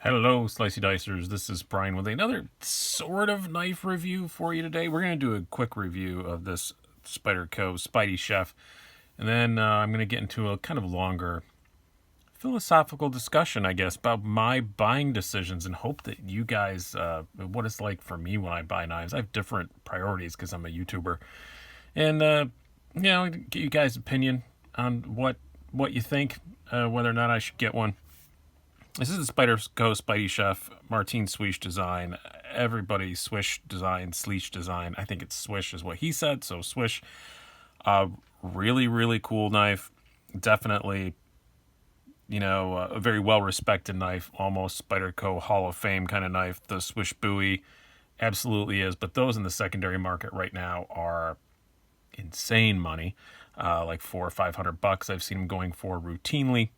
Hello, Slicey Dicers. This is Brian with another sort of knife review for you today. We're going to do a quick review of this Spyderco Spydiechef, and then I'm going to get into a kind of longer philosophical discussion, I guess, about my buying decisions and hope that you guys, what it's like for me when I buy knives. I have different priorities because I'm a YouTuber, and get you guys' opinion on what you think, whether or not I should get one. This is the Spyderco Spydiechef Martin Swish design. Everybody Swish design, Sleech design. I think it's Swish is what he said, so Swish. Really, really cool knife. Definitely, a very well-respected knife. Almost Spyderco Hall of Fame kind of knife. The Swish Bowie absolutely is, but those in the secondary market right now are insane money, like $400 or $500. I've seen them going for routinely.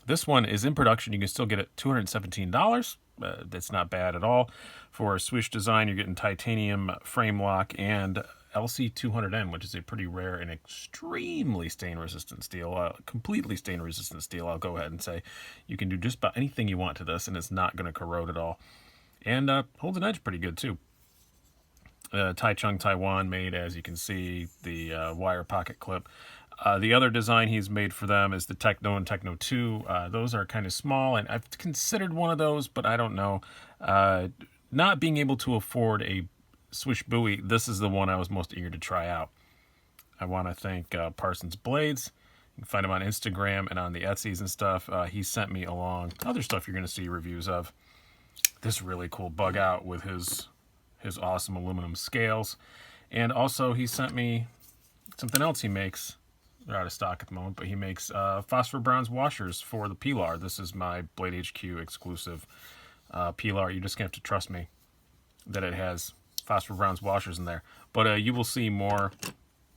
This one is in production. You can still get it $217. That's not bad at all. For a Swish design, you're getting titanium frame lock and LC200N, which is a pretty rare and extremely stain-resistant steel. Completely stain-resistant steel, I'll go ahead and say. You can do just about anything you want to this, and it's not going to corrode at all. And holds an edge pretty good, too. Taichung, Taiwan made, as you can see, the wire pocket clip. The other design he's made for them is the Techno and Techno 2. Those are kind of small, and I've considered one of those, but I don't know. Not being able to afford a Swish Bowie, this is the one I was most eager to try out. I want to thank Parsons Blades. You can find him on Instagram and on the Etsy's and stuff. He sent me along other stuff you're going to see reviews of. This really cool bug out with his awesome aluminum scales. And also he sent me something else he makes. They're out of stock at the moment, but he makes phosphor bronze washers for the Pilar. This is my Blade HQ exclusive Pilar. You're just going to have to trust me that it has phosphor bronze washers in there. But you will see more,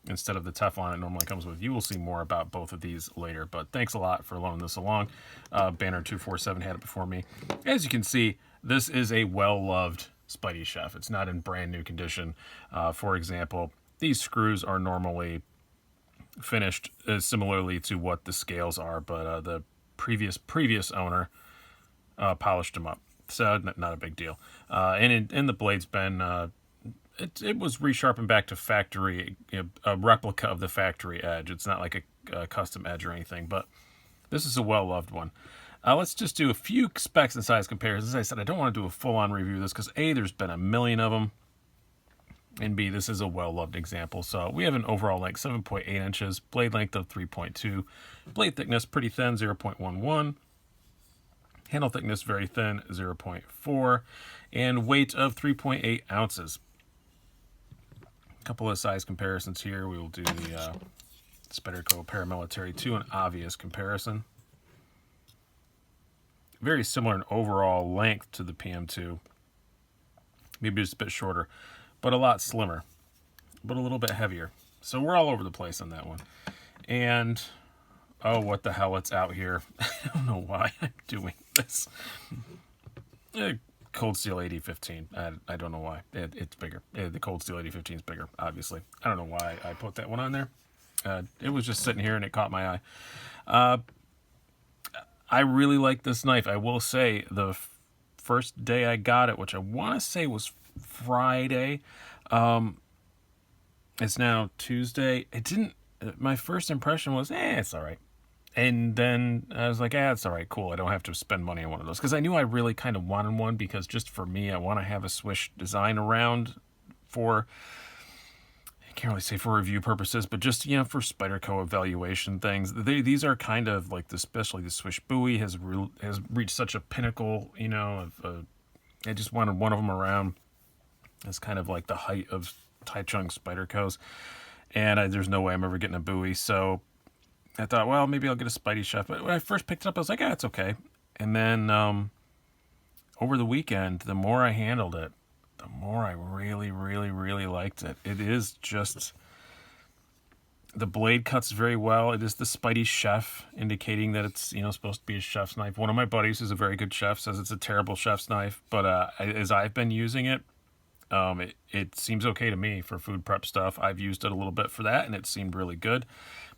instead of the Teflon it normally comes with, you will see more about both of these later. But thanks a lot for loaning this along. Banner247 had it before me. As you can see, this is a well-loved Spydiechef. It's not in brand new condition. For example, these screws are normally finished similarly to what the scales are, but the previous owner polished them up, so not a big deal. And the blade's been it was resharpened back to factory, a replica of the factory edge. It's not like a custom edge or anything, but this is a well-loved one. Let's just do a few specs and size comparisons. As I said, I don't want to do a full-on review of this because A, there's been a million of them, and B, this is a well-loved example. So we have an overall length 7.8 inches, blade length of 3.2, blade thickness pretty thin, 0.11, handle thickness very thin, 0.4, and weight of 3.8 ounces. A couple of size comparisons here. We will do the Spyderco Paramilitary 2, an obvious comparison. Very similar in overall length to the PM2, maybe just a bit shorter, but a lot slimmer, but a little bit heavier. So we're all over the place on that one. And, oh, what the hell, it's out here. I don't know why I'm doing this. Cold Steel 8015. I don't know why. It's bigger. The Cold Steel 8015 is bigger, obviously. I don't know why I put that one on there. It was just sitting here and it caught my eye. I really like this knife. I will say the first day I got it, which I want to say was Friday. It's now Tuesday. My first impression was, it's all right. And then I was like, it's all right, cool. I don't have to spend money on one of those. Because I knew I really kind of wanted one, because just for me, I want to have a Swish design around for, I can't really say for review purposes, but just, for Spyderco evaluation things. These are kind of like, especially the Swish Bowie has reached such a pinnacle, I just wanted one of them around. It's kind of like the height of Taichung Spydercos, and there's no way I'm ever getting a Bowie, so I thought, well, maybe I'll get a Spydiechef. But when I first picked it up, I was like, it's okay. And then over the weekend, the more I handled it, the more I really, really, really liked it. It is just, the blade cuts very well. It is the Spydiechef, indicating that it's, supposed to be a chef's knife. One of my buddies who's a very good chef says it's a terrible chef's knife, but as I've been using it, it seems okay to me for food prep stuff. I've used it a little bit for that, and it seemed really good.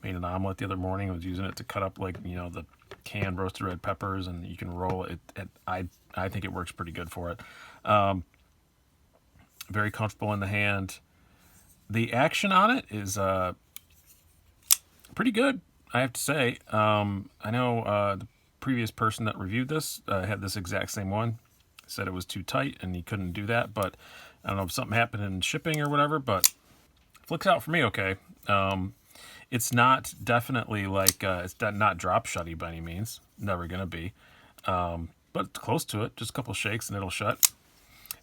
Made an omelet the other morning. I was using it to cut up, the canned roasted red peppers, and you can roll it. I think it works pretty good for it. Very comfortable in the hand. The action on it is pretty good, I have to say. I know the previous person that reviewed this had this exact same one. Said it was too tight and he couldn't do that, but I don't know if something happened in shipping or whatever, but flicks out for me okay. It's not definitely like, it's not drop shutty by any means. Never going to be. But it's close to it. Just a couple shakes and it'll shut.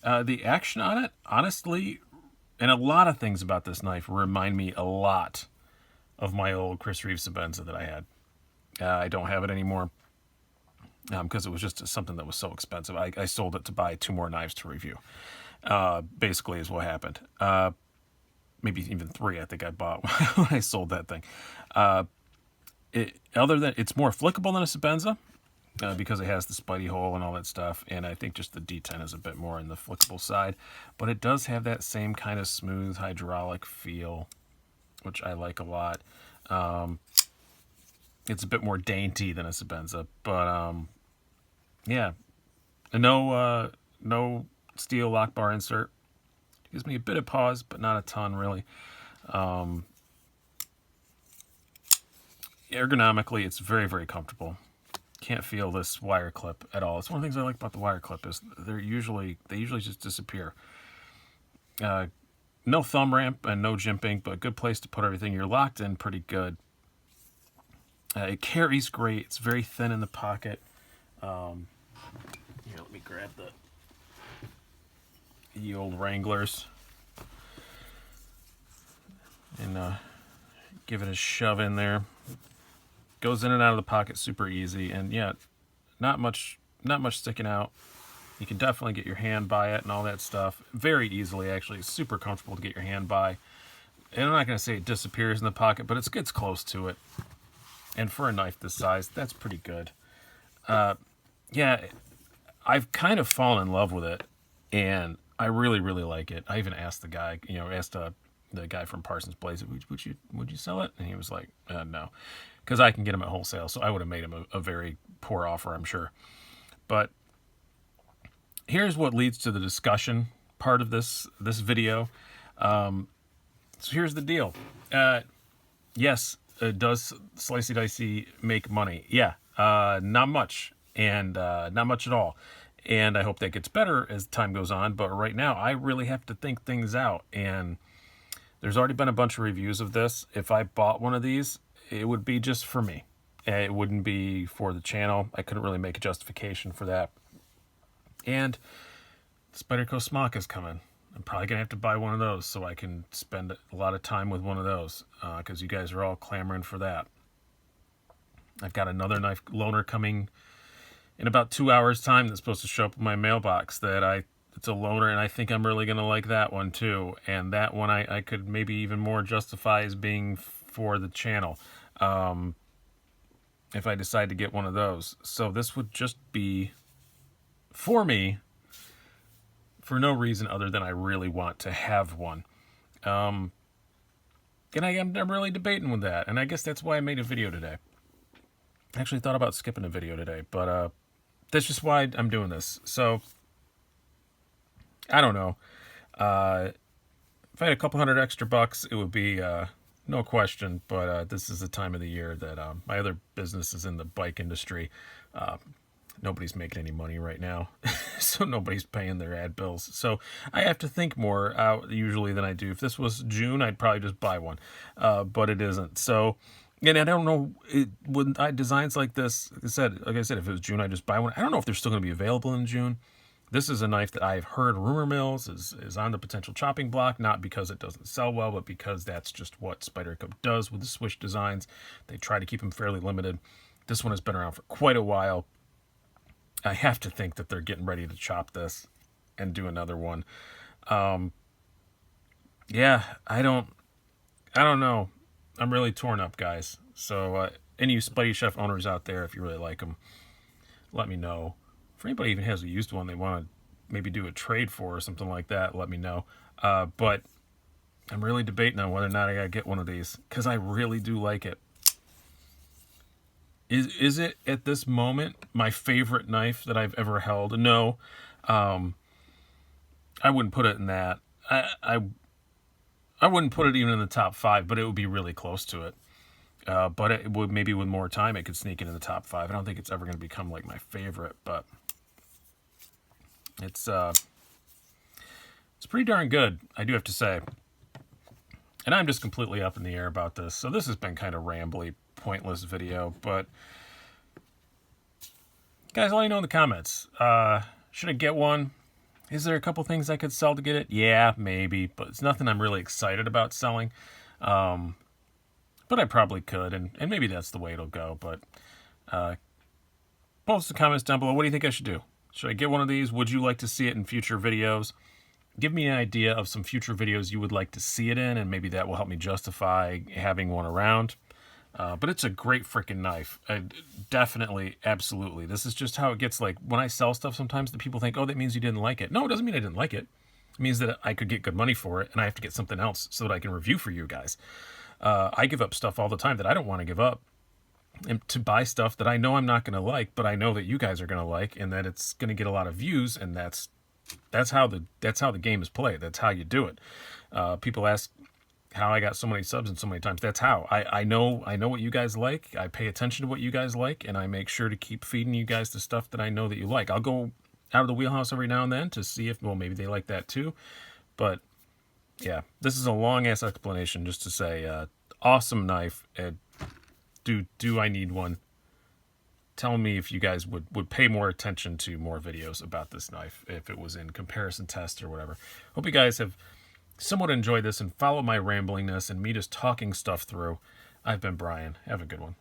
The action on it, honestly, and a lot of things about this knife remind me a lot of my old Chris Reeve Sebenza that I had. I don't have it anymore because it was just something that was so expensive. I sold it to buy 2 more knives to review. Basically is what happened. Maybe even 3 I think I bought when I sold that thing. Other than it's more flickable than a Sebenza because it has the Spidey hole and all that stuff, and I think just the D10 is a bit more in the flickable side, but it does have that same kind of smooth hydraulic feel, which I like a lot. It's a bit more dainty than a Sebenza, but yeah, no steel lock bar insert. Gives me a bit of pause, but not a ton, really. Ergonomically, it's very, very comfortable. Can't feel this wire clip at all. It's one of the things I like about the wire clip is they usually just disappear. No thumb ramp and no jimping, but a good place to put everything. You're locked in pretty good. It carries great. It's very thin in the pocket. Here, let me grab the old Wranglers and give it a shove in there. Goes in and out of the pocket super easy, and yeah, not much sticking out. You can definitely get your hand by it and all that stuff very easily. Actually, it's super comfortable to get your hand by. And I'm not going to say it disappears in the pocket, but it gets close to it. And for a knife this size, that's pretty good. Yeah, I've kind of fallen in love with it, and I really, really like it. I even asked the guy, the guy from Parsons Blaze, would you sell it? And he was like, no, because I can get him at wholesale. So I would have made him a very poor offer, I'm sure. But here's what leads to the discussion part of this video. So here's the deal. Yes, does Slicey Dicey make money? Yeah, not much, and not much at all. And I hope that gets better as time goes on. But right now, I really have to think things out. And there's already been a bunch of reviews of this. If I bought one of these, it would be just for me. It wouldn't be for the channel. I couldn't really make a justification for that. And Spyderco Smock is coming. I'm probably going to have to buy one of those so I can spend a lot of time with one of those because you guys are all clamoring for that. I've got another knife loaner coming in about 2 hours' time that's supposed to show up in my mailbox it's a loaner, and I think I'm really going to like that one too. And that one I could maybe even more justify as being for the channel if I decide to get one of those. So this would just be for me for no reason other than I really want to have one. And I'm really debating with that, and I guess that's why I made a video today. I actually thought about skipping a video today, but that's just why I'm doing this. So I don't know. If I had a couple $100 extra, it would be no question. But this is the time of the year that my other business is in the bike industry. Nobody's making any money right now, so nobody's paying their ad bills. So I have to think more usually than I do. If this was June, I'd probably just buy one, but it isn't. So, and I don't know when I designs like this. Like I said, if it was June, I'd just buy one. I don't know if they're still going to be available in June. This is a knife that I've heard rumor mills is on the potential chopping block, not because it doesn't sell well, but because that's just what Spyderco does with the Swish designs. They try to keep them fairly limited. This one has been around for quite a while. I have to think that they're getting ready to chop this and do another one. Yeah, I don't know. I'm really torn up, guys. So any of you Spydiechef owners out there, if you really like them, let me know. If anybody even has a used one they want to maybe do a trade for or something like that, let me know. But I'm really debating on whether or not I got to get one of these because I really do like it. Is it at this moment my favorite knife that I've ever held? No, I wouldn't put it in that. I wouldn't put it even in the top 5, but it would be really close to it. But it would, maybe with more time, it could sneak into the top 5. I don't think it's ever going to become like my favorite, but it's pretty darn good, I do have to say. And I'm just completely up in the air about this. So this has been kind of rambly, pointless video, but guys, let me know in the comments. Should I get one? Is there a couple things I could sell to get it? Yeah, maybe, but it's nothing I'm really excited about selling. But I probably could, and maybe that's the way it'll go. But post the comments down below. What do you think I should do? Should I get one of these? Would you like to see it in future videos? Give me an idea of some future videos you would like to see it in, and maybe that will help me justify having one around. But it's a great freaking knife. Definitely, absolutely. This is just how it gets. Like, when I sell stuff, sometimes the people think, oh, that means you didn't like it. No, it doesn't mean I didn't like it. It means that I could get good money for it, and I have to get something else so that I can review for you guys. I give up stuff all the time that I don't want to give up, and to buy stuff that I know I'm not going to like, but I know that you guys are going to like, and that it's going to get a lot of views, and that's how the game is played. That's how you do it. People ask how I got so many subs and so many times. That's how. I know what you guys like. I pay attention to what you guys like, and I make sure to keep feeding you guys the stuff that I know that you like. I'll go out of the wheelhouse every now and then to see if, well, maybe they like that too. But yeah, this is a long ass explanation just to say, awesome knife. Do I need one? Tell me if you guys would pay more attention to more videos about this knife if it was in comparison test or whatever. Hope you guys have somewhat enjoyed this and follow my ramblingness and me just talking stuff through. I've been Brian. Have a good one.